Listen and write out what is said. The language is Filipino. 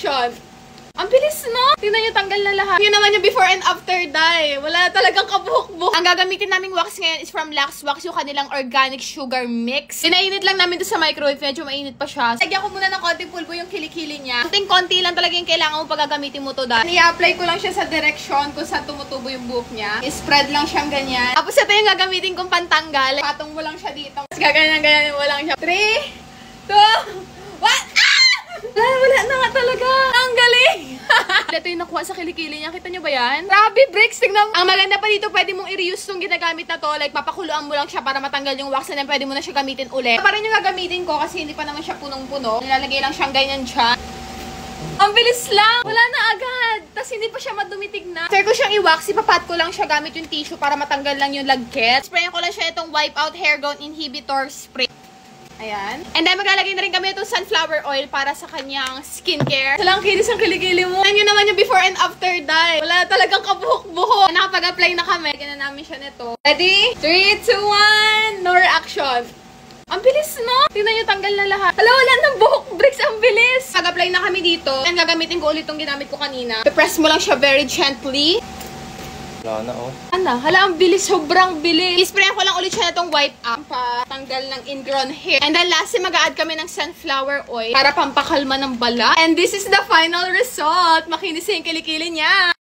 action. Ang bilis, no? Tingnan nyo, tanggal na lahat. Yun naman yung before and after dye. Wala talagang kabuhok-buhok. Ang gagamitin naming wax ngayon is from Lux Wax, yung kanilang organic sugar mix. Pinainit lang namin to sa microwave. Medyo mainit pa siya. Lagyan ko muna ng konting pulbo yung kilikili niya. Konting-konti lang talaga yung kailangan mo pag gagamitin mo to dahil. I-apply ko lang siya sa direksyon kung saan tumutubo yung buhok niya. I-spread lang siyang ganyan. Tapos ito yung gagamitin kong pantanggal. Patong mo lang siya dito. Tapos gaganyan-ganyan mo lang siya. 3, 2, 1, wala na nga talaga. Ang galing. Ito yung nakuha sa kilikili niya. Kita nyo ba yan? Grabe, bricks. Tignan. Ang maganda pa dito, pwede mong i-reuse itong ginagamit na to. Like, papakuluan mo lang siya para matanggal yung wax and then pwede mo na siya gamitin ulit. Pa rin yung gagamitin ko kasi hindi pa naman siya punong-puno. Nilalagay lang siyang ganyan siya. Ang bilis lang. Wala na agad. Tapos hindi pa siya madumitig na. After ko siyang i-wax, ipapat ko lang siya gamit yung tissue para matanggal lang yung lagkit. Sprayan ko lang siya itong Wipe Out Hair Growth Inhibitor Spray. Ayan. And then, maglalagay na rin kami itong sunflower oil para sa kanyang skincare. So lang, kinis ang kilikili mo. Ayan yun naman yung before and after dye. Wala talagang kabuhok-buhok. Nakapag-apply na kami. Lagyan na namin siya nito. Ready? 3, 2, 1. No reaction. Ang bilis, no? Tingnan nyo, tanggal na lahat. Hala, wala ng buhok bricks. Ang bilis. Pag-apply na kami dito. And gagamitin ko ulit itong ginamit ko kanina. Press mo lang siya very gently. Wala na, oh. Ano? Hala, ang bilis. Sobrang bilis. I-sprayan ko lang ulit siya na itong wipe up. Patanggal ng ingrown hair. And then lastly, mag-a-add kami ng sunflower oil para pampakalma ng bala. And this is the final result. Makinis yung kilikili niya.